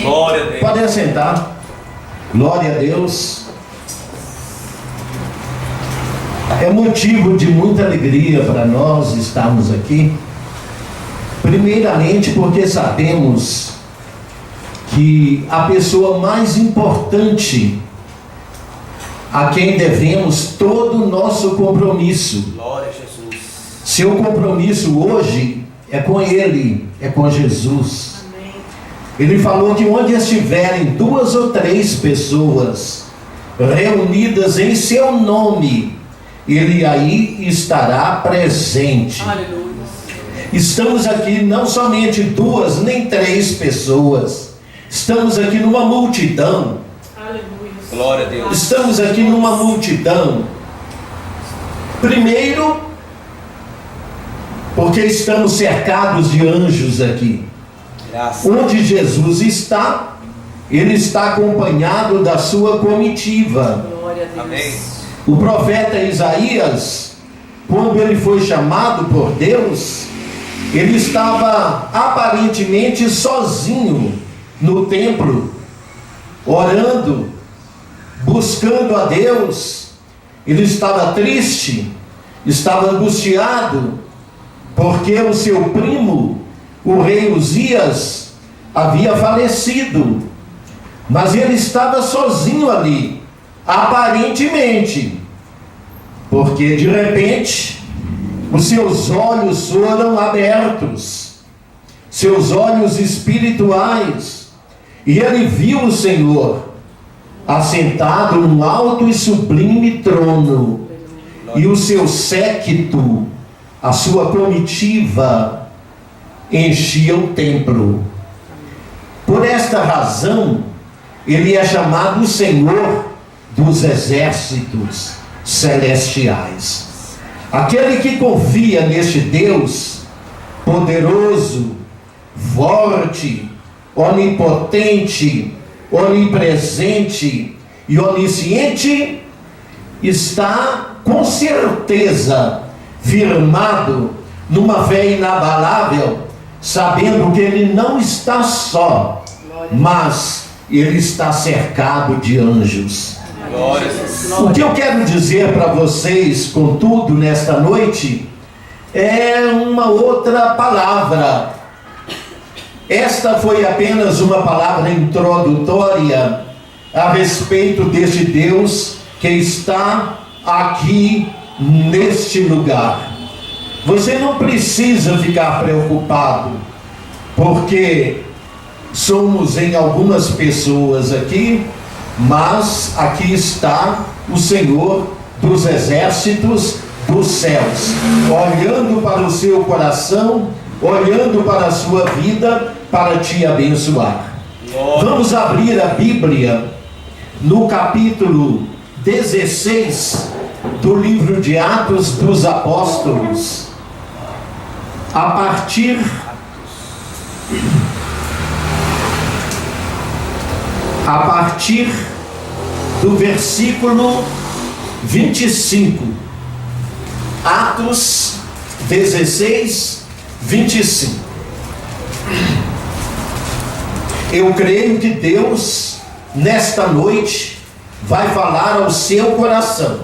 Glória a Deus. Podem sentar. Glória a Deus. É motivo de muita alegria para nós estarmos aqui. Primeiramente porque sabemos que a pessoa mais importante a quem devemos todo o nosso compromisso. Glória a Jesus. Seu compromisso hoje é com Ele, é com Jesus. Amém. Ele falou que onde estiverem 2 ou 3 pessoas reunidas em seu nome, Ele aí estará presente. Aleluia. Estamos aqui não somente 2 nem 3 pessoas, estamos aqui numa multidão. Aleluia. Glória a Deus. Estamos aqui numa multidão. Primeiro, porque estamos cercados de anjos aqui. Graças. Onde Jesus está, Ele está acompanhado da sua comitiva. Glória a Deus. Amém. O profeta Isaías, quando ele foi chamado por Deus, ele estava aparentemente sozinho no templo, orando, buscando a Deus. Ele estava triste, estava angustiado, porque o seu primo, o rei Uzias, havia falecido. Mas ele estava sozinho ali, aparentemente, porque de repente os seus olhos foram abertos, seus olhos espirituais, e ele viu o Senhor assentado num alto e sublime trono, e o seu séquito, a sua comitiva, enchia o templo. Por esta razão, ele é chamado o Senhor dos exércitos celestiais. Aquele que confia neste Deus poderoso, forte, onipotente, onipresente e onisciente, está com certeza firmado numa fé inabalável, sabendo que ele não está só, mas ele está cercado de anjos. Glória a Deus. O que eu quero dizer para vocês, contudo, nesta noite, é uma outra palavra. Esta foi apenas uma palavra introdutória a respeito deste Deus que está aqui neste lugar. Você não precisa ficar preocupado, porque somos em algumas pessoas aqui, mas aqui está o Senhor dos exércitos dos céus, olhando para o seu coração, olhando para a sua vida, para te abençoar. Glória. Vamos abrir a Bíblia no capítulo 16 do livro de Atos dos Apóstolos, a partir do versículo 25. Atos 16, 25. Eu creio que Deus, nesta noite, vai falar ao seu coração.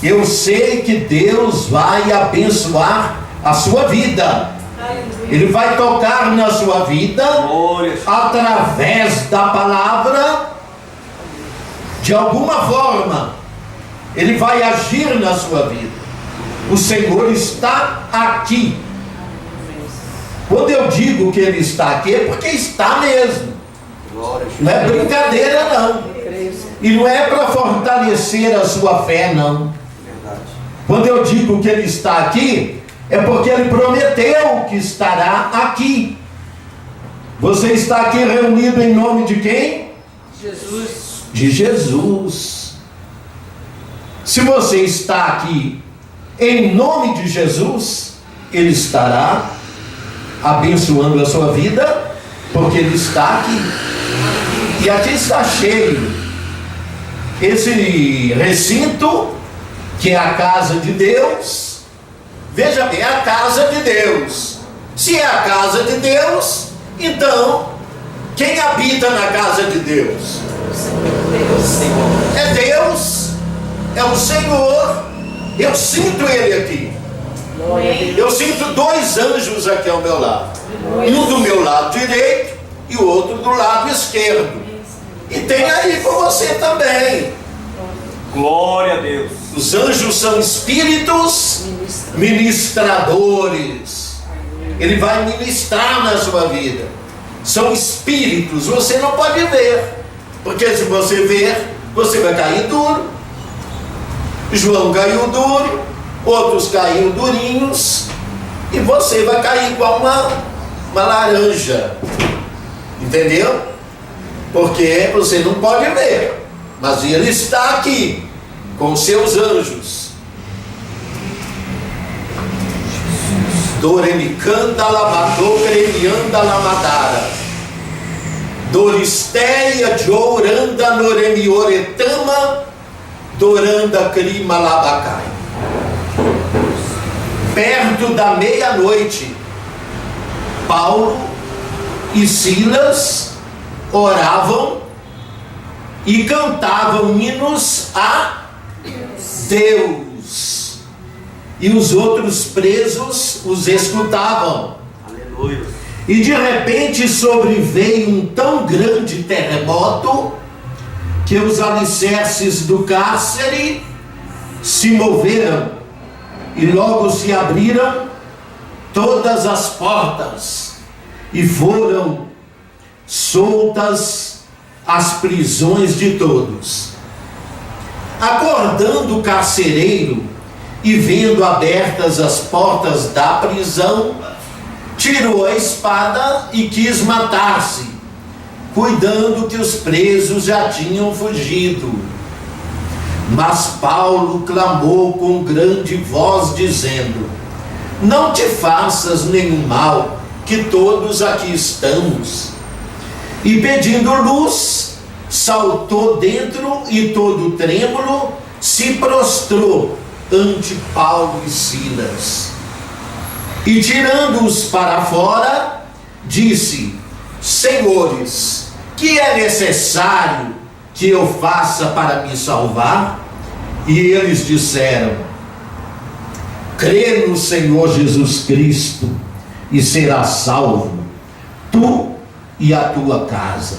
Eu sei que Deus vai abençoar a sua vida. Ele vai tocar na sua vida Glória. através da palavra. De alguma forma, Ele vai agir na sua vida. O Senhor está aqui. Quando eu digo que Ele está aqui, é porque está mesmo. Glória. Não é brincadeira, não. E não é para fortalecer a sua fé, não. Verdade. Quando eu digo que Ele está aqui, é porque Ele prometeu que estará aqui. Você está aqui reunido em nome de quem? Jesus. De Jesus. Se você está aqui em nome de Jesus, Ele estará abençoando a sua vida, porque Ele está aqui. E aqui está cheio esse recinto, que é a casa de Deus. Veja bem, a casa de Deus. Se é a casa de Deus, então Quem habita na casa de Deus? Senhor. É Deus, é o Senhor. Eu sinto Ele aqui. Eu sinto dois anjos aqui ao meu lado. Um do meu lado direito e o outro do lado esquerdo. E tem aí com você também. Glória a Deus. Os anjos são espíritos ministradores. Ele vai ministrar na sua vida. São espíritos, você não pode ver, porque se você ver, você vai cair duro. João caiu duro, outros caíram durinhos, e você vai cair igual uma laranja, entendeu? Porque você não pode ver, mas ele está aqui com seus anjos. Doremicanda lamador gremianda lamadara Doristeia de oranda noremioretama doranda crima labacai. Perto da meia-noite, Paulo e Silas oravam e cantavam hinos a Deus. E os outros presos os escutavam. Aleluia. E de repente sobreveio um tão grande terremoto que os alicerces do cárcere se moveram e logo se abriram todas as portas e foram soltas as prisões de todos. Acordando o carcereiro e vendo abertas as portas da prisão, tirou a espada e quis matar-se, cuidando que os presos já tinham fugido. Mas Paulo clamou com grande voz, dizendo: não te faças nenhum mal, que todos aqui estamos. E pedindo luz, saltou dentro e todo trêmulo se prostrou ante Paulo e Silas. E tirando-os para fora, disse: senhores, que é necessário que eu faça para me salvar? E eles disseram: crê no Senhor Jesus Cristo e serás salvo, tu e a tua casa.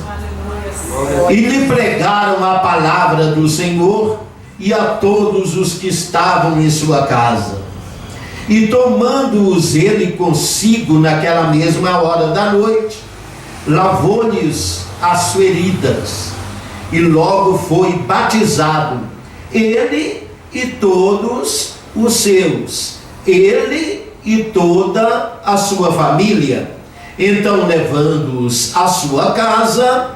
E lhe pregaram a palavra do Senhor e a todos os que estavam em sua casa. E tomando-os ele consigo naquela mesma hora da noite, lavou-lhes as feridas, e logo foi batizado, ele e todos os seus, ele e toda a sua família. Então, levando-os à sua casa,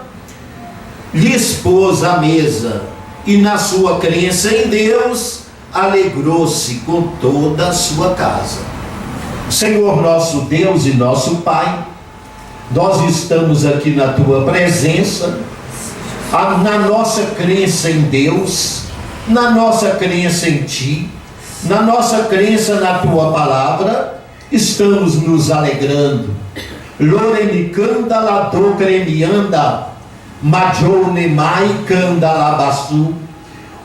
lhes pôs a mesa, e na sua crença em Deus, alegrou-se com toda a sua casa. Senhor nosso Deus e nosso Pai, nós estamos aqui na tua presença, na nossa crença em Deus, na nossa crença em Ti, na nossa crença na tua palavra, estamos nos alegrando. Lorenicanda ladro cremianda, majonemai canda labaçu.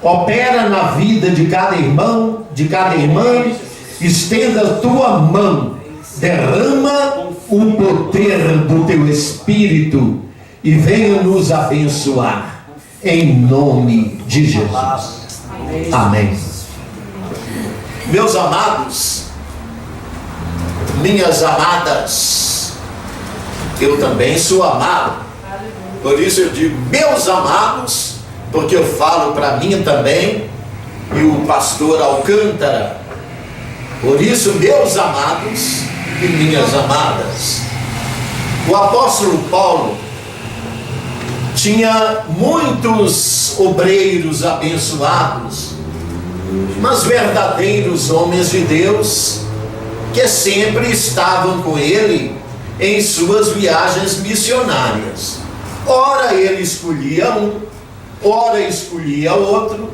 Opera na vida de cada irmão, de cada irmã, estenda a tua mão, derrama o poder do teu Espírito e venha nos abençoar, em nome de Jesus. Amém. Meus amados, minhas amadas, eu também sou amado, por isso eu digo meus amados, porque eu falo para mim também, e o pastor Alcântara. Por isso, meus amados e minhas amadas, o apóstolo Paulo tinha muitos obreiros abençoados, mas verdadeiros homens de Deus, que sempre estavam com ele em suas viagens missionárias. Ora ele escolhia um, ora escolhia outro,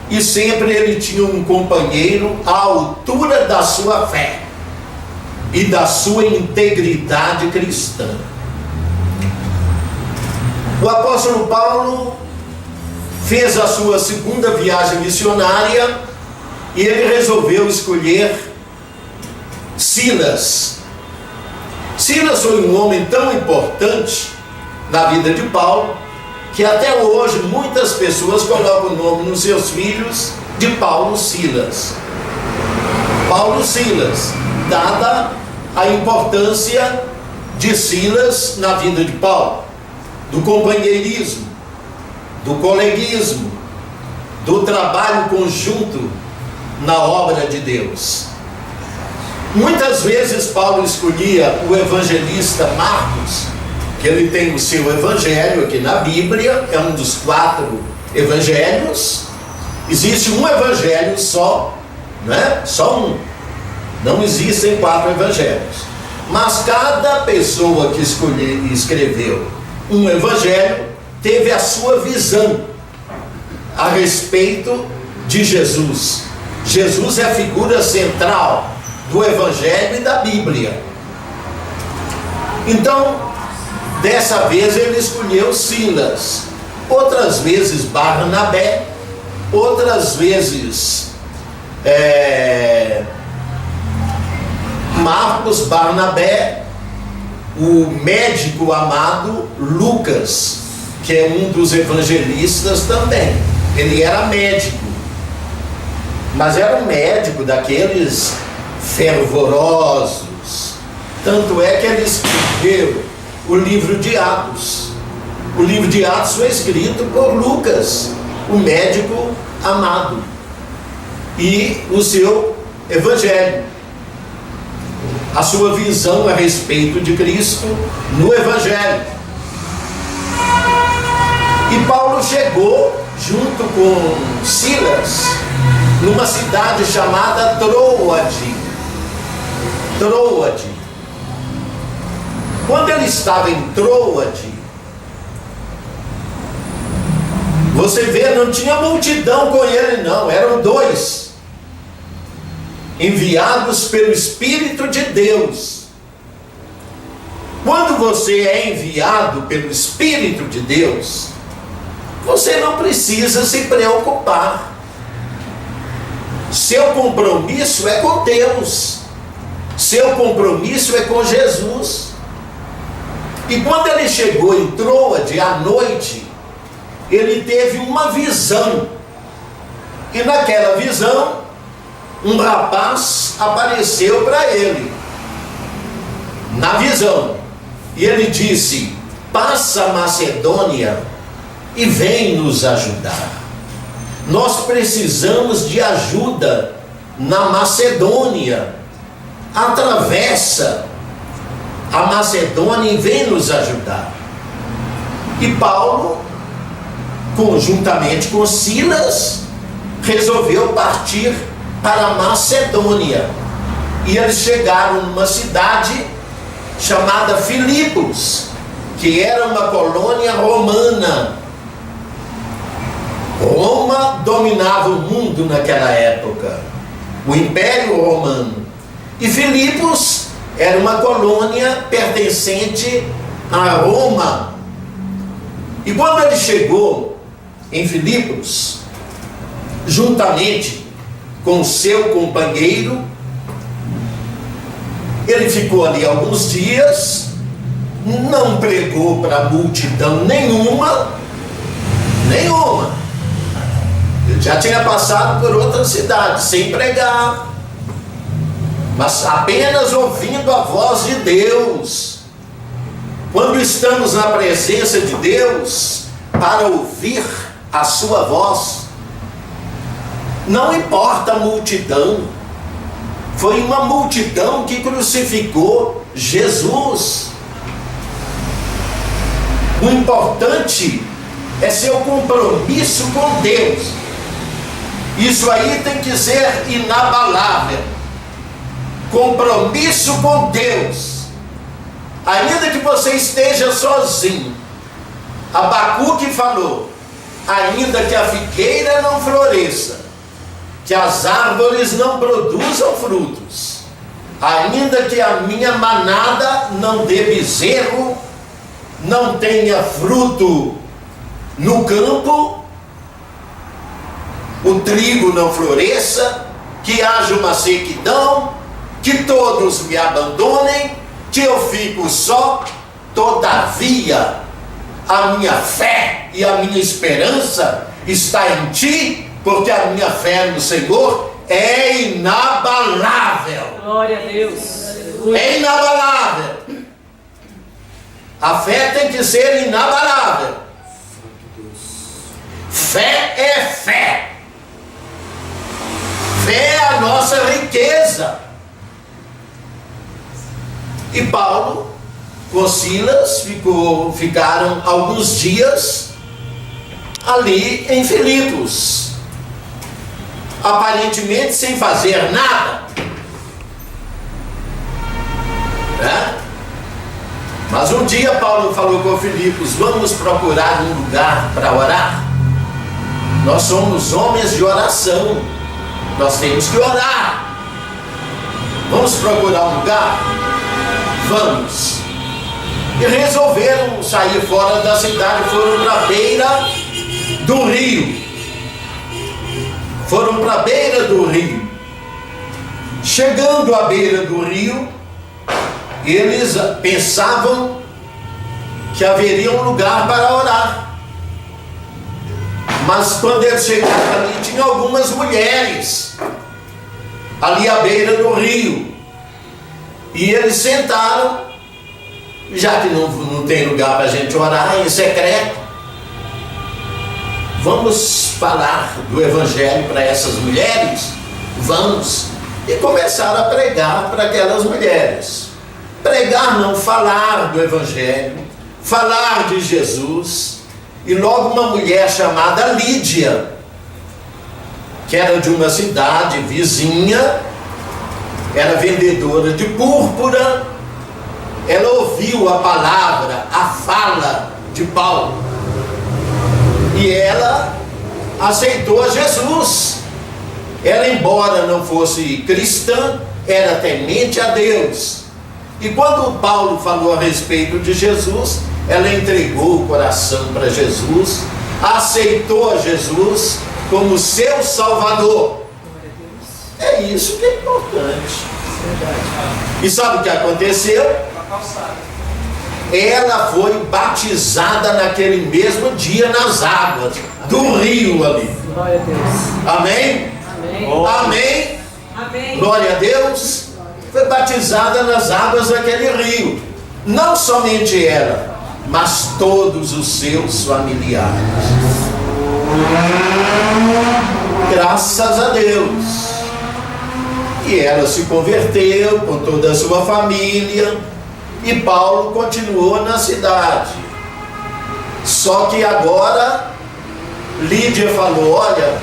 e sempre ele tinha um companheiro à altura da sua fé e da sua integridade cristã. O apóstolo Paulo fez a sua segunda viagem missionária e ele resolveu escolher Silas. Silas foi um homem tão importante na vida de Paulo que até hoje muitas pessoas colocam o nome nos seus filhos de Paulo Silas. Paulo Silas, dada a importância de Silas na vida de Paulo, do companheirismo, do coleguismo, do trabalho conjunto na obra de Deus. Muitas vezes Paulo escolhia o evangelista Marcos, que ele tem o seu evangelho aqui na Bíblia, é um dos 4 evangelhos. Existe um evangelho só, né? Só um. Não existem 4 evangelhos. Mas cada pessoa que escreveu um evangelho teve a sua visão a respeito de Jesus. Jesus é a figura central do evangelho e da Bíblia. Então, dessa vez ele escolheu Silas, outras vezes Barnabé, outras vezes Marcos, Barnabé, o médico amado Lucas, que é um dos evangelistas também. Ele era médico, mas era um médico daqueles fervorosos. Tanto é que ele escreveu o livro de Atos. O livro de Atos foi escrito por Lucas, o médico amado, e o seu evangelho, a sua visão a respeito de Cristo no evangelho. E Paulo chegou junto com Silas numa cidade chamada Troade. Quando ele estava em Troade, você vê, não tinha multidão com ele não, eram 2 enviados pelo Espírito de Deus. Quando você é enviado pelo Espírito de Deus, você não precisa se preocupar. Seu compromisso é com Deus, seu compromisso é com Jesus. E quando ele chegou em Troade à noite, ele teve uma visão, e naquela visão um rapaz apareceu para ele na visão, e ele disse: passa a Macedônia e vem nos ajudar. Nós precisamos de ajuda na Macedônia. Atravessa a Macedônia e vem nos ajudar. E Paulo, conjuntamente com Silas, resolveu partir para a Macedônia. E eles chegaram numa cidade chamada Filipos, que era uma colônia romana. Roma dominava o mundo naquela época, o Império Romano. E Filipos era uma colônia pertencente a Roma. E quando ele chegou em Filipos, juntamente com seu companheiro, ele ficou ali alguns dias, não pregou para multidão nenhuma. Ele já tinha passado por outras cidades sem pregar, mas apenas ouvindo a voz de Deus. Quando estamos na presença de Deus para ouvir a sua voz, não importa a multidão. Foi uma multidão que crucificou Jesus. O importante é seu compromisso com Deus. Isso aí tem que ser inabalável. Compromisso com Deus. Ainda que você esteja sozinho. Abacuque falou: ainda que a figueira não floresça, que as árvores não produzam frutos, ainda que a minha manada não dê bezerro, não tenha fruto no campo, o trigo não floresça, que haja uma sequidão, que todos me abandonem, que eu fico só. Todavia, a minha fé e a minha esperança está em ti, porque a minha fé no Senhor é inabalável. Glória a Deus. É inabalável. A fé tem que ser inabalável. Fé é fé. Fé é a nossa riqueza. E Paulo com Silas ficaram alguns dias ali em Filipos, aparentemente sem fazer nada, né? Mas um dia Paulo falou com Filipos: vamos procurar um lugar para orar. Nós somos homens de oração, nós temos que orar. Vamos procurar um lugar? Vamos. E resolveram sair fora da cidade, foram para a beira do rio. Foram para a beira do rio. Chegando à beira do rio, eles pensavam que haveria um lugar para orar. Mas quando eles chegaram ali, tinha algumas mulheres ali à beira do rio. E eles sentaram. Já que não tem lugar para a gente orar em secreto, vamos falar do Evangelho para essas mulheres? Vamos. E começaram a pregar para aquelas mulheres. Pregar não, falar do Evangelho, falar de Jesus. E logo uma mulher chamada Lídia, que era de uma cidade vizinha, era vendedora de púrpura. Ela ouviu a palavra, a fala de Paulo, e ela aceitou a Jesus. Ela, embora não fosse cristã, era temente a Deus. E quando Paulo falou a respeito de Jesus, ela entregou o coração para Jesus, aceitou a Jesus como seu Salvador. É isso que é importante. E sabe o que aconteceu? Ela foi batizada naquele mesmo dia nas águas do rio ali. Glória a Deus. Amém? Amém. Amém? Amém. Glória a Deus. Foi batizada nas águas daquele rio. Não somente ela, mas todos os seus familiares. Graças a Deus. E ela se converteu com toda a sua família. E Paulo continuou na cidade. Só que agora Lídia falou: olha,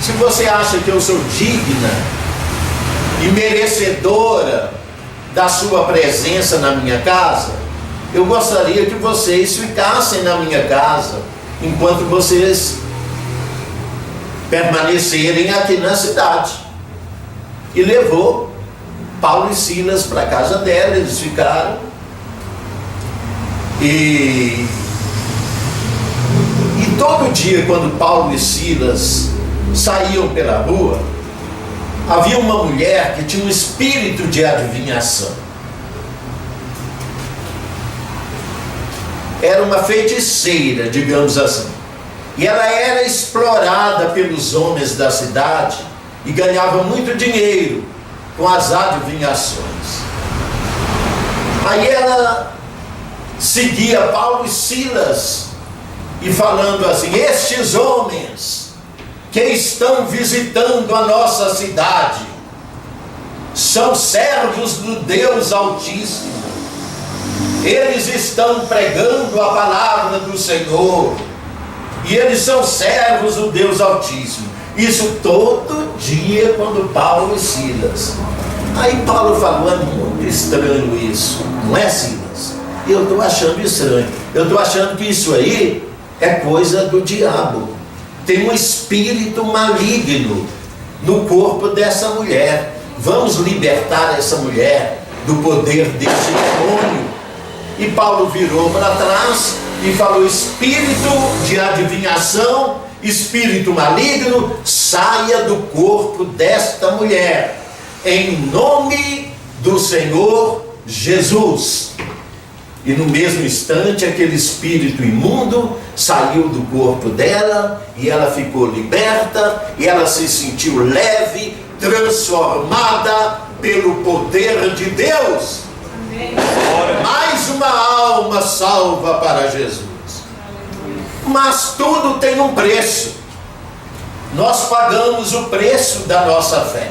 se você acha que eu sou digna e merecedora da sua presença na minha casa, eu gostaria que vocês ficassem na minha casa enquanto vocês permanecerem aqui na cidade. E levou Paulo e Silas para a casa dela. Eles ficaram. E todo dia, quando Paulo e Silas saíam pela rua, havia uma mulher que tinha um espírito de adivinhação. Era uma feiticeira, digamos assim. E ela era explorada pelos homens da cidade e ganhava muito dinheiro com as adivinhações. Aí ela seguia Paulo e Silas e falando assim: estes homens que estão visitando a nossa cidade são servos do Deus Altíssimo. Eles estão pregando a palavra do Senhor e eles são servos do Deus Altíssimo. Isso todo dia, quando Paulo e Silas. Aí Paulo falou: é muito estranho isso, não é, Silas? E eu estou achando estranho. Eu estou achando que isso aí é coisa do diabo. Tem um espírito maligno no corpo dessa mulher. Vamos libertar essa mulher do poder desse demônio. E Paulo virou para trás e falou: espírito de adivinhação, espírito maligno, saia do corpo desta mulher, em nome do Senhor Jesus. E no mesmo instante, aquele espírito imundo saiu do corpo dela, e ela ficou liberta, e ela se sentiu leve, transformada pelo poder de Deus. Amém. Mais uma alma salva para Jesus. Mas tudo tem um preço. Nós pagamos o preço da nossa fé.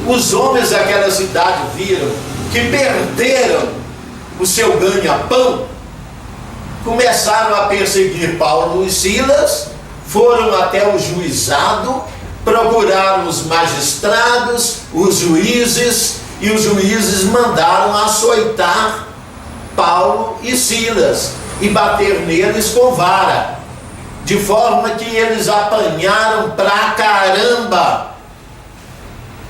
Os homens daquela cidade viram que perderam o seu ganha-pão, começaram a perseguir Paulo e Silas, foram até o juizado, procuraram os magistrados, os juízes, e os juízes mandaram açoitar Paulo e Silas e bater neles com vara, de forma que eles apanharam pra caramba,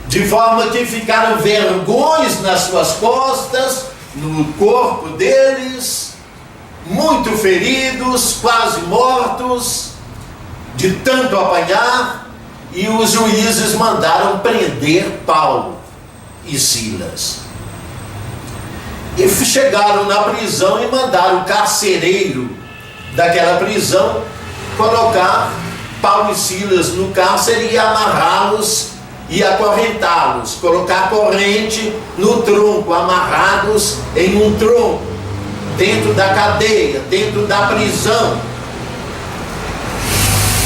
de forma que ficaram vergões nas suas costas, no corpo deles, muito feridos, quase mortos, de tanto apanhar, e os juízes mandaram prender Paulo e Silas. E chegaram na prisão e mandaram o carcereiro daquela prisão colocar Paulo e Silas no cárcere e amarrá-los e acorrentá-los, colocar corrente no tronco, amarrados em um tronco, dentro da cadeia, dentro da prisão.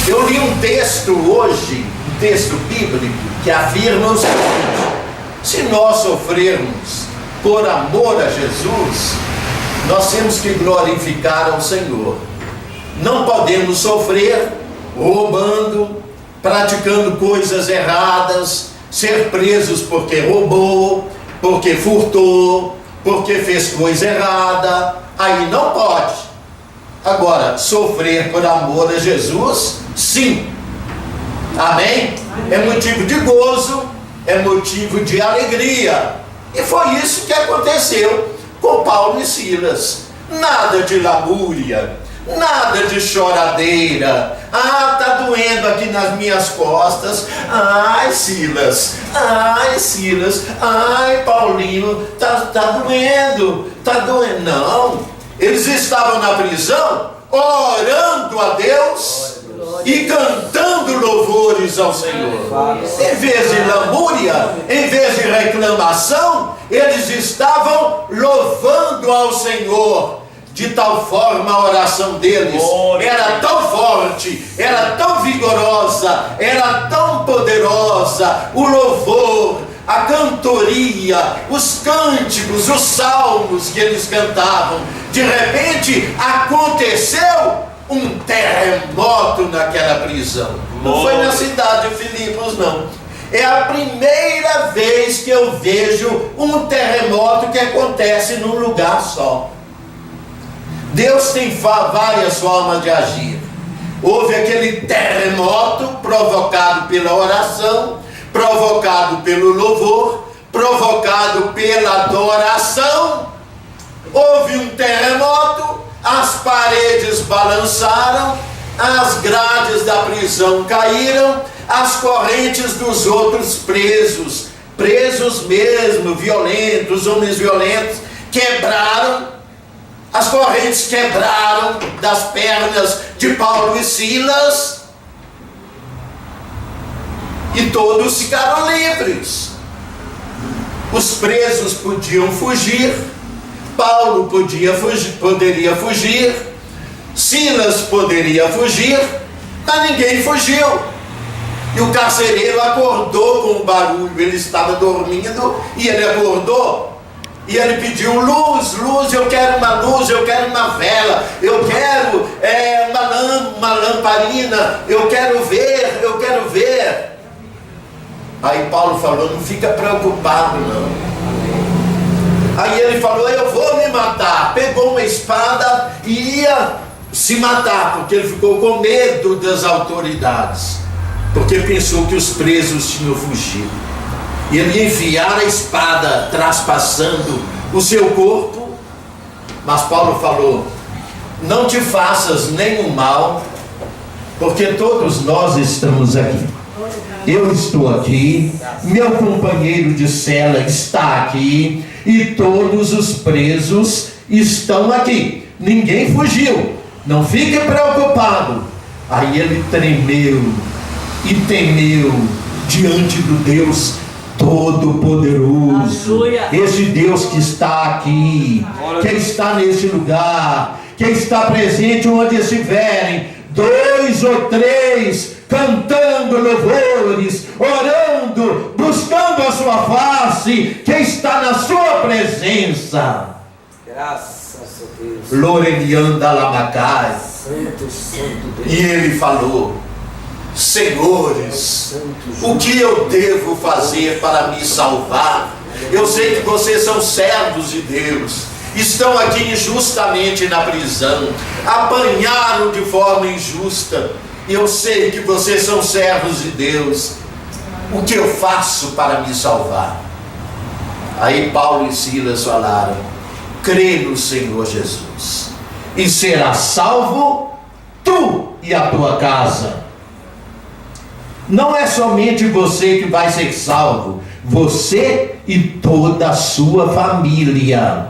Eu li um texto hoje, um texto bíblico, que afirma o seguinte: se nós sofrermos por amor a Jesus, nós temos que glorificar ao Senhor. Não podemos sofrer roubando, praticando coisas erradas, ser presos porque roubou, porque furtou, porque fez coisa errada. Aí não pode. Agora, sofrer por amor a Jesus, sim. Amém? É motivo de gozo, é motivo de alegria. E foi isso que aconteceu com Paulo e Silas. Nada de lamúria, nada de choradeira. Ah, tá doendo aqui nas minhas costas. Ai, Silas. Ai, Silas. Ai, Paulinho. Tá doendo. Tá doendo. Não. Eles estavam na prisão orando a Deus e cantando louvores ao Senhor. Em vez de lamúria, em vez de reclamação, eles estavam louvando ao Senhor. De tal forma a oração deles era tão forte, era tão vigorosa, era tão poderosa, o louvor, a cantoria, os cânticos, os salmos que eles cantavam. De repente aconteceu um terremoto naquela prisão. Não foi na cidade de Filipos, não. É a primeira vez que eu vejo um terremoto que acontece num lugar só. Deus tem várias formas de agir. Houve aquele terremoto provocado pela oração, provocado pelo louvor, provocado pela adoração. Houve um terremoto, as paredes balançaram, as grades da prisão caíram, as correntes dos outros presos mesmo, violentos, homens violentos, quebraram. As correntes quebraram das pernas de Paulo e Silas, e todos ficaram livres. Os presos podiam fugir, Paulo poderia fugir, Silas poderia fugir, mas ninguém fugiu. E o carcereiro acordou com o barulho, ele estava dormindo e ele acordou. E ele pediu luz, eu quero uma luz, eu quero uma vela, eu quero uma lamparina, eu quero ver. Aí Paulo falou: não fica preocupado não. Aí ele falou: eu vou me matar. Pegou uma espada e ia se matar, porque ele ficou com medo das autoridades, porque pensou que os presos tinham fugido. E ele ia enfiar a espada, traspassando o seu corpo, Mas Paulo falou: não te faças nenhum mal, porque todos nós estamos aqui. Eu estou aqui, meu companheiro de cela está aqui, e todos os presos estão aqui. Ninguém fugiu, não fique preocupado. Aí ele tremeu e temeu diante do Deus Todo-Poderoso. Aleluia. Esse Deus que está aqui, que está nesse lugar, que está presente onde estiverem, 2 ou 3, cantando louvores, orando, buscando a sua face, que está na sua presença. Graças a Deus. Lorenianda Lamacai. Santo, santo Deus. E ele falou: senhores, o que eu devo fazer para me salvar? Eu sei que vocês são servos de Deus, estão aqui injustamente na prisão, apanharam de forma injusta. Eu sei que vocês são servos de Deus. O que eu faço para me salvar? Aí Paulo e Silas falaram: crê no Senhor Jesus, e serás salvo tu e a tua casa. Não é somente você que vai ser salvo, você e toda a sua família.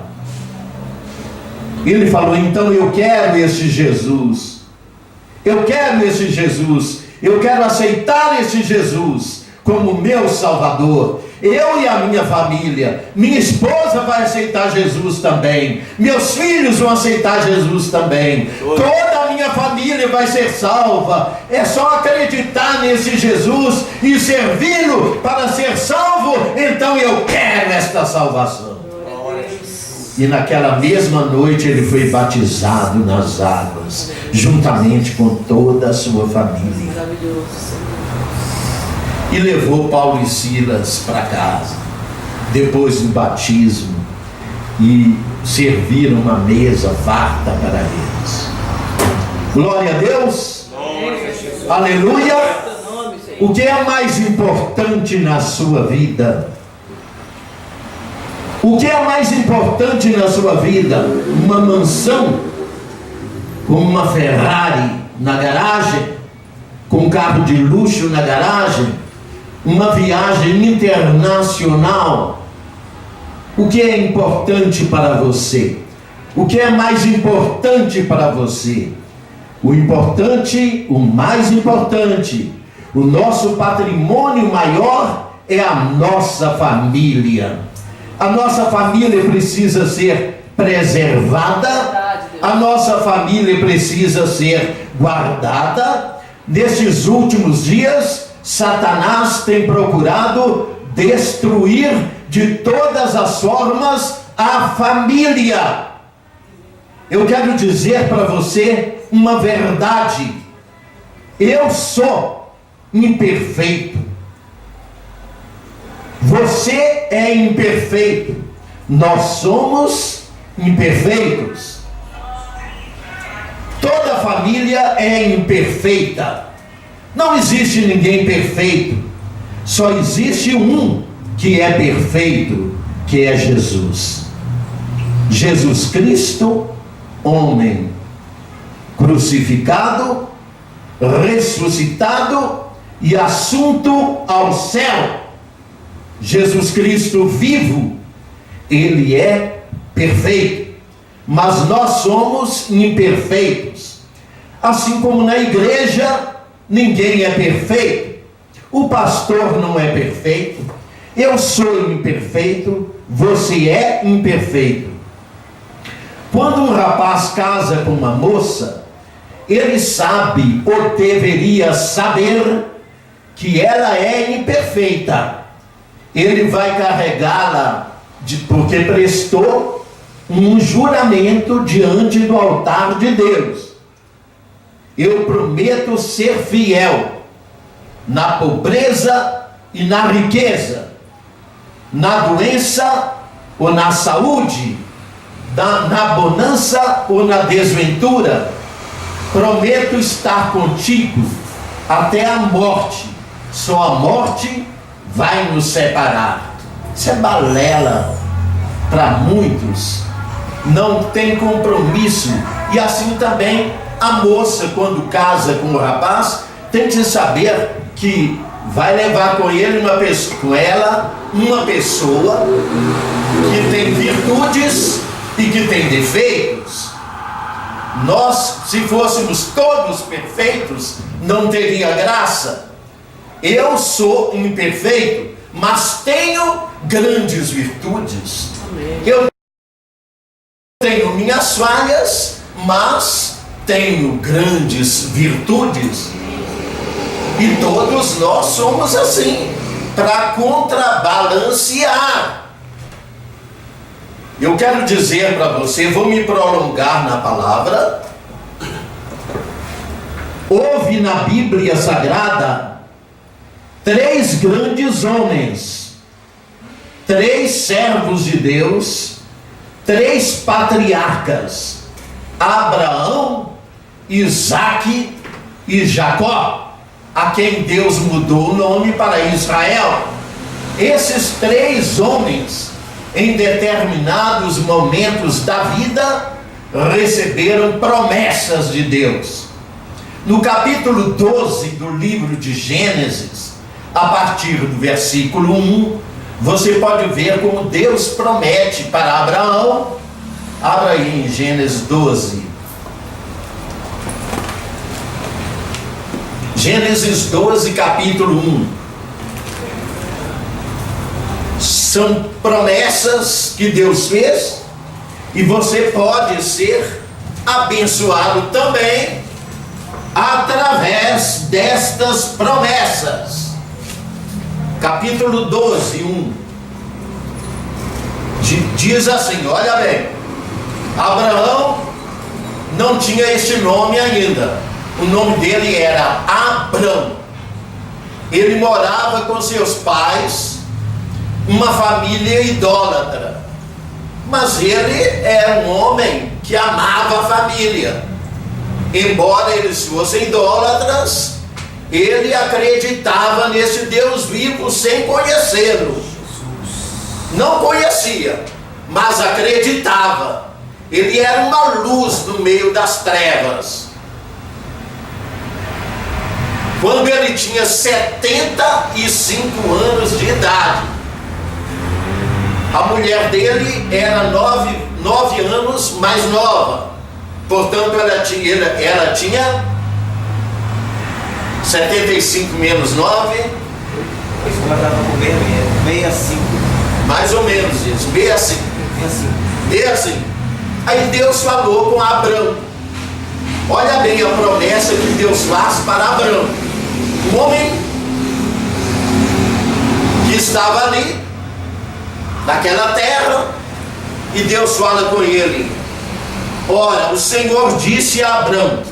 Ele falou: então eu quero esse Jesus, eu quero esse Jesus, eu quero aceitar esse Jesus como meu Salvador. Eu e a minha família, minha esposa vai aceitar Jesus também, meus filhos vão aceitar Jesus também, toda a minha família vai ser salva. É só acreditar nesse Jesus e servi-lo para ser salvo. Então eu quero esta salvação. E naquela mesma noite ele foi batizado nas águas, juntamente com toda a sua família. Maravilhoso. E levou Paulo e Silas para casa, depois do batismo, e serviram uma mesa farta para eles. Glória a Deus. Aleluia. O que é mais importante na sua vida? O que é mais importante na sua vida? Uma mansão com uma Ferrari na garagem, com um carro de luxo na garagem, uma viagem internacional? O que é importante para você? O que é mais importante para você? O importante, o mais importante, o nosso patrimônio maior é a nossa família. A nossa família precisa ser preservada, a nossa família precisa ser guardada. Nestes últimos dias, Satanás tem procurado destruir de todas as formas a família. Eu quero dizer para você uma verdade: eu sou imperfeito, você é imperfeito, nós somos imperfeitos. Toda família é imperfeita. Não existe ninguém perfeito. Só existe um que é perfeito, que é Jesus. Jesus Cristo, homem, crucificado, ressuscitado e assunto ao céu. Jesus Cristo vivo, ele é perfeito, mas nós somos imperfeitos. Assim como na igreja ninguém é perfeito, o pastor não é perfeito, eu sou imperfeito, você é imperfeito. Quando um rapaz casa com uma moça, ele sabe, ou deveria saber, que ela é imperfeita. Ele vai carregá-la, porque prestou um juramento diante do altar de Deus. Eu prometo ser fiel na pobreza e na riqueza, na doença ou na saúde, na bonança ou na desventura. Prometo estar contigo até a morte. Só a morte vai nos separar. Isso é balela para muitos. não tem compromisso. E assim também a moça, quando casa com o rapaz, tem que saber que vai levar com ela uma pessoa que tem virtudes e que tem defeitos. Nós, se fôssemos todos perfeitos, não teria graça. Eu sou imperfeito, mas tenho grandes virtudes. Eu tenho minhas falhas, mas tenho grandes virtudes. E todos nós somos assim, para contrabalancear. Eu quero dizer para você, vou me prolongar na palavra. Houve na Bíblia Sagrada 3 grandes homens, 3 servos de Deus, 3 patriarcas: Abraão, Isaque e Jacó, a quem Deus mudou o nome para Israel. Esses 3 homens, em determinados momentos da vida, receberam promessas de Deus. No capítulo 12 do livro de Gênesis, a partir do versículo 1, você pode ver como Deus promete para Abraão. Abra aí em Gênesis 12. Gênesis 12, capítulo 1. São promessas que Deus fez, e você pode ser abençoado também através destas promessas. Capítulo 12, 1. Diz assim, olha bem: Abraão não tinha este nome ainda. O nome dele era Abrão. Ele morava com seus pais, uma família idólatra. Mas ele era um homem que amava a família. Embora eles fossem idólatras, ele acreditava nesse Deus vivo sem conhecê-lo. Não conhecia, mas acreditava. Ele era uma luz no meio das trevas. Quando ele tinha 75 anos de idade, a mulher dele era 9 anos mais nova. Portanto, ela tinha 75 menos 9. Ela estava com 65. Mais ou menos isso, 65. 65. Aí Deus falou com Abrão. Olha bem a promessa que Deus faz para Abrão. Um homem que estava ali, naquela terra, e Deus fala com ele: ora, o Senhor disse a Abrão: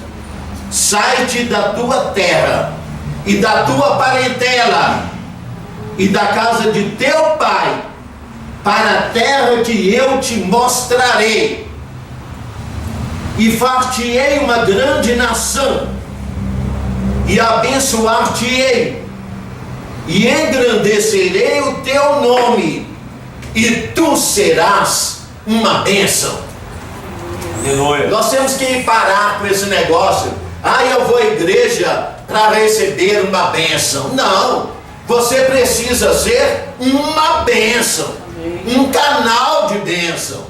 sai-te da tua terra e da tua parentela e da casa de teu pai, para a terra que eu te mostrarei, e far-te-ei uma grande nação, e abençoar-te-ei, e engrandecerei o teu nome, e tu serás uma bênção. Aleluia. Nós temos que parar com esse negócio. Eu vou à igreja para receber uma bênção. Não, você precisa ser uma bênção, um canal de bênção.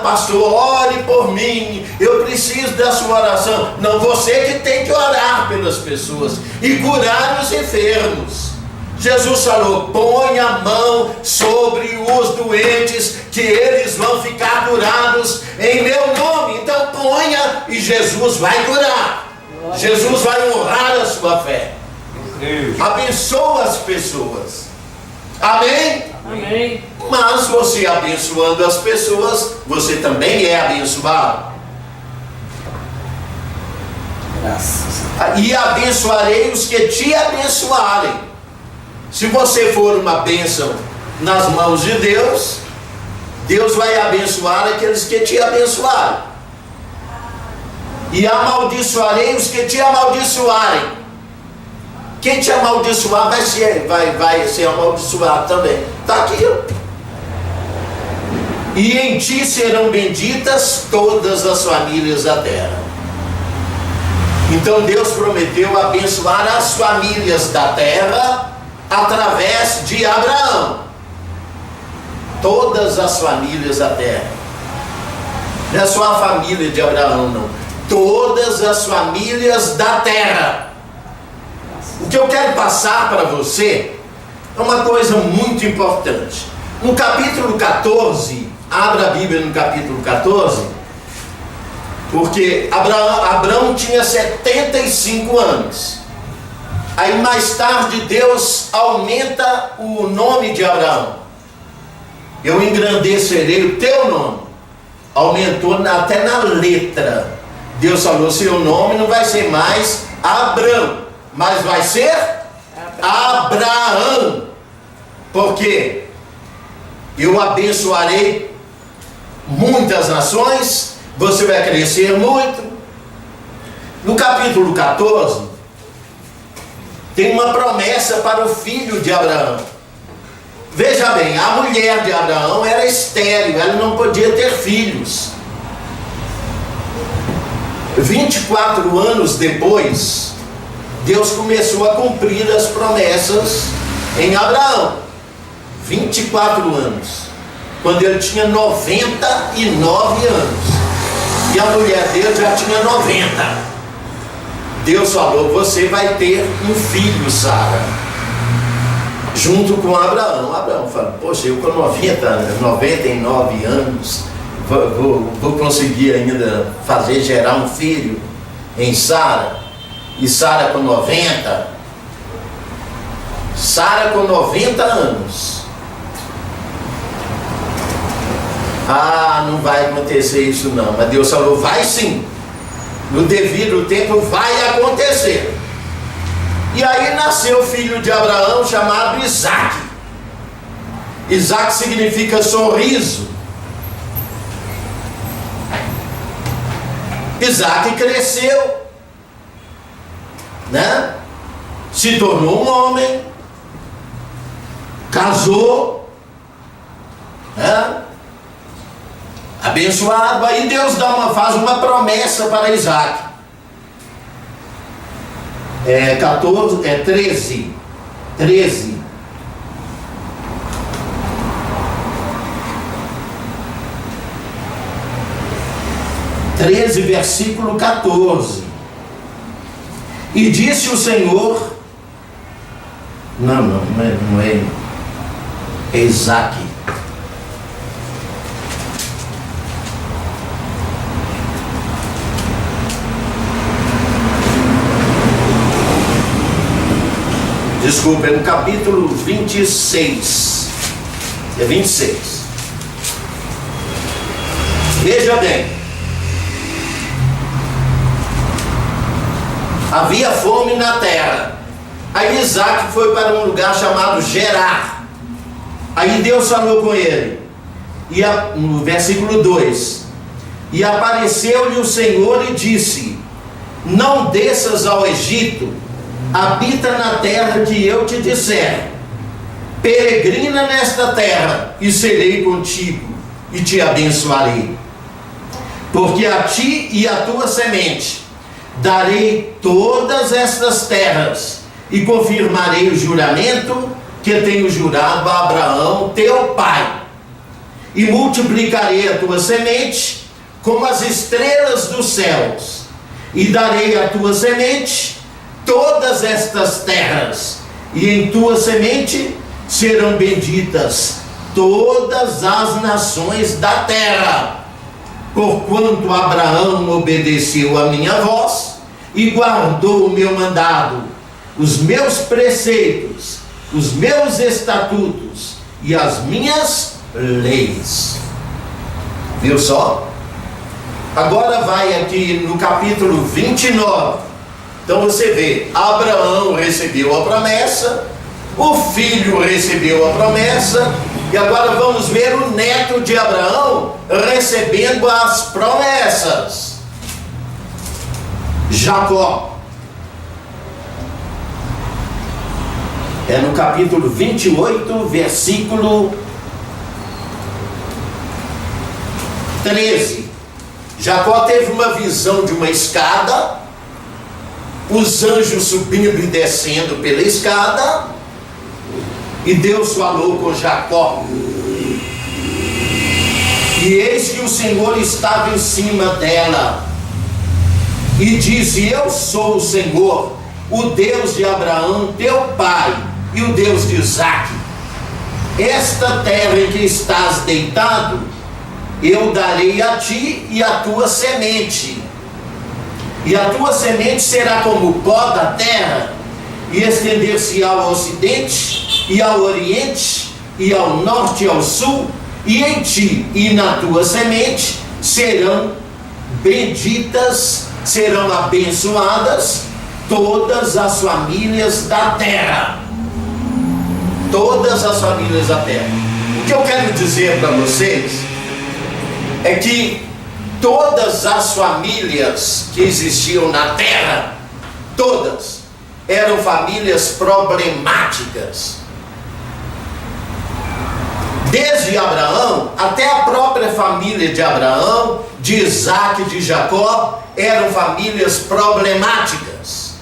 Pastor, ore por mim, eu preciso da sua oração. Não, você que tem que orar pelas pessoas e curar os enfermos. Jesus falou: põe a mão sobre os doentes, que eles vão ficar curados em meu nome. Então ponha, e Jesus vai curar. Jesus vai honrar a sua fé. Abençoa as pessoas. Amém? Amém. Mas você abençoando as pessoas, você também é abençoado. Graças. E abençoarei os que te abençoarem. Se você for uma bênção nas mãos de Deus, Deus vai abençoar aqueles que te abençoarem. E amaldiçoarei os que te amaldiçoarem. Quem te amaldiçoar vai ser amaldiçoado também. Está aqui. e em ti serão benditas todas as famílias da terra. Então Deus prometeu abençoar as famílias da terra através de Abraão. Todas as famílias da terra. Não é só a família de Abraão, não. Todas as famílias da terra. O que eu quero passar para você é uma coisa muito importante. No capítulo 14, abra a Bíblia no capítulo 14, porque Abraão tinha 75 anos. Aí mais tarde Deus aumenta o nome de Abraão. Eu engrandecerei o teu nome. Aumentou até na letra. Deus falou: seu nome não vai ser mais Abrão, mas vai ser Abraão. Porque eu abençoarei muitas nações, você vai crescer muito. No capítulo 14, tem uma promessa para o filho de Abraão. Veja bem, a mulher de Abraão era estéril, ela não podia ter filhos. 24 anos depois, Deus começou a cumprir as promessas em Abraão. 24 anos, quando ele tinha 99 anos, e a mulher dele já tinha 90. Deus falou: você vai ter um filho, Sara, junto com Abraão. Abraão falou: poxa, eu com 99 anos vou conseguir ainda gerar um filho em Sara? E Sara com 90. Sara com 90 anos. Ah, não vai acontecer isso não. Mas Deus falou: vai sim. No devido tempo vai acontecer. E aí nasceu o filho de Abraão, chamado Isaque. Isaque significa sorriso. Isaque cresceu, né? Se tornou um homem, casou, né? Abençoado. Aí Deus faz uma promessa para Isaque. 13. 13, versículo 14. E disse o Senhor, não é Isaque. Desculpa, é no capítulo 26. É 26. Veja bem. Havia fome na terra. Aí Isaque foi para um lugar chamado Gerar. Aí Deus falou com ele. No versículo 2. E apareceu-lhe o Senhor e disse: não desças ao Egito, habita na terra que eu te disser. Peregrina nesta terra, e serei contigo, e te abençoarei. Porque a ti e à tua semente darei todas estas terras, e confirmarei o juramento que tenho jurado a Abraão, teu pai. E multiplicarei a tua semente como as estrelas dos céus, e darei à tua semente todas estas terras, e em tua semente serão benditas todas as nações da terra. Porquanto Abraão obedeceu a minha voz e guardou o meu mandado, os meus preceitos, os meus estatutos e as minhas leis. Viu só? Agora vai aqui no capítulo 29. Então você vê, Abraão recebeu a promessa, o filho recebeu a promessa, e agora vamos ver o neto de Abraão recebendo as promessas. Jacó. É no capítulo 28, versículo 13. Jacó teve uma visão de uma escada, os anjos subindo e descendo pela escada, e Deus falou com Jacó. E eis que o Senhor estava em cima dela, e disse: eu sou o Senhor, o Deus de Abraão, teu pai, e o Deus de Isaque. Esta terra em que estás deitado, eu darei a ti e a tua semente. E a tua semente será como o pó da terra, e estender-se ao ocidente, e ao oriente, e ao norte e ao sul, e em ti e na tua semente serão benditas, serão abençoadas todas as famílias da terra. Todas as famílias da terra. O que eu quero dizer para vocês é que todas as famílias que existiam na terra, todas, eram famílias problemáticas. Desde Abraão até a própria família de Abraão, de Isaque, de Jacó, eram famílias problemáticas.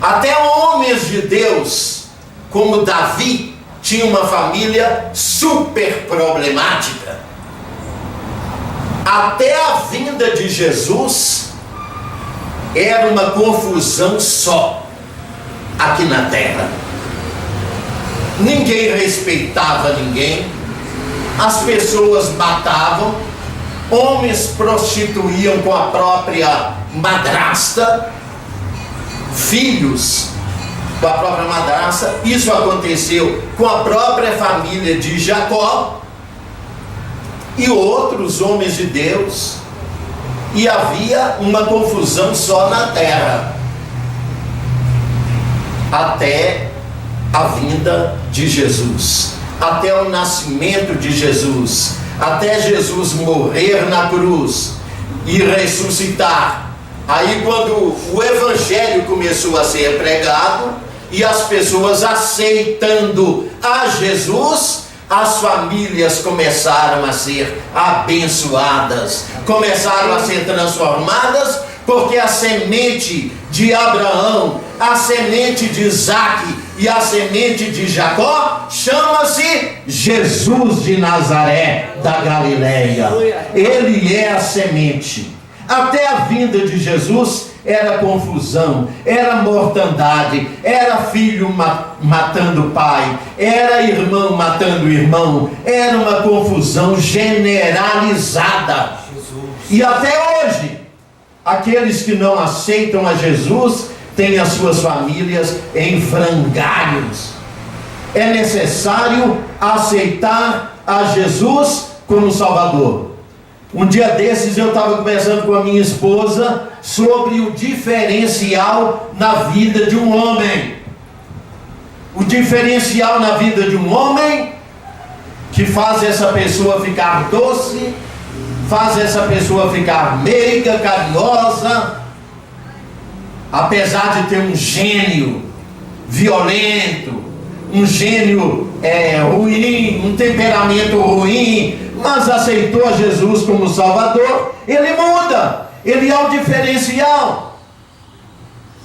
Até homens de Deus, como Davi, tinha uma família super problemática. Até a vinda de Jesus era uma confusão só aqui na terra. Ninguém respeitava ninguém, as pessoas matavam, homens prostituíam com a própria madrasta, filhos com a própria madrasta. Isso aconteceu com a própria família de Jacó e outros homens de Deus, e havia uma confusão só na terra, até a vinda de Jesus, até o nascimento de Jesus, até Jesus morrer na cruz e ressuscitar. Aí quando o evangelho começou a ser pregado e as pessoas aceitando a Jesus, as famílias começaram a ser abençoadas, começaram a ser transformadas, porque a semente de Abraão, a semente de Isaque e a semente de Jacó chama-se Jesus de Nazaré da Galileia. Ele é a semente. Até a vinda de Jesus era confusão, era mortandade, era filho matando pai, era irmão matando irmão, era uma confusão generalizada. E até hoje, aqueles que não aceitam a Jesus têm as suas famílias em frangalhos. É necessário aceitar a Jesus como Salvador. Um dia desses eu estava conversando com a minha esposa sobre o diferencial na vida de um homem. O diferencial na vida de um homem que faz essa pessoa ficar doce, faz essa pessoa ficar meiga, carinhosa, apesar de ter um gênio violento, um gênio ruim, um temperamento ruim, mas aceitou a Jesus como Salvador, ele muda, ele é o diferencial.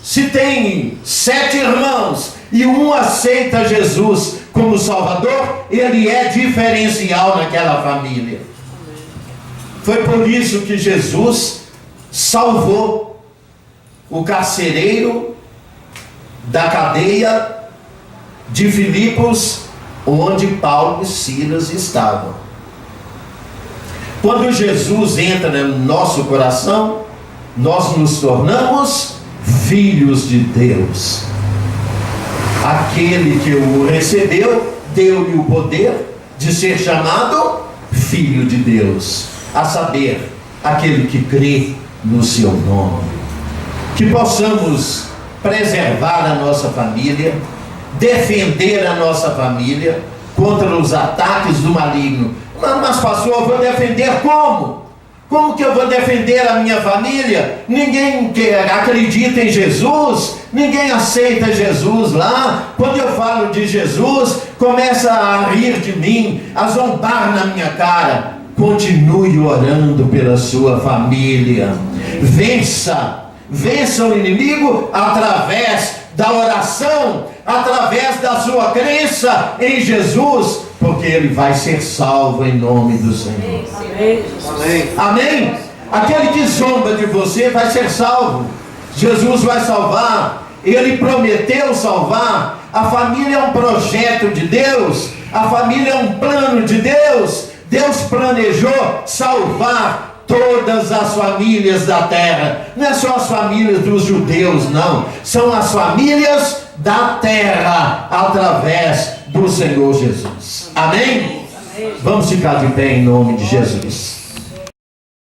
Se tem 7 irmãos e um aceita Jesus como Salvador, ele é diferencial naquela família. Foi por isso que Jesus salvou o carcereiro da cadeia de Filipos, onde Paulo e Silas estavam. Quando Jesus entra no nosso coração, nós nos tornamos filhos de Deus. Aquele que o recebeu, deu-lhe o poder de ser chamado filho de Deus, a saber, aquele que crê no seu nome. Que possamos preservar a nossa família, defender a nossa família contra os ataques do maligno. Mas pastor, eu vou defender como? Como que eu vou defender a minha família? Ninguém acredita em Jesus, ninguém aceita Jesus lá. Quando eu falo de Jesus, começa a rir de mim, a zombar na minha cara. continue orando pela sua família. Vença o inimigo através da oração, através da sua crença em Jesus, porque ele vai ser salvo em nome do Senhor. Amém. Amém? Aquele que zomba de você vai ser salvo. Jesus vai salvar. Ele prometeu salvar. A família é um projeto de Deus. A família é um plano de Deus. Deus planejou salvar todas as famílias da terra. Não é só as famílias dos judeus, não. São as famílias da terra, através do Senhor Jesus. Amém? Vamos ficar de pé em nome de Jesus.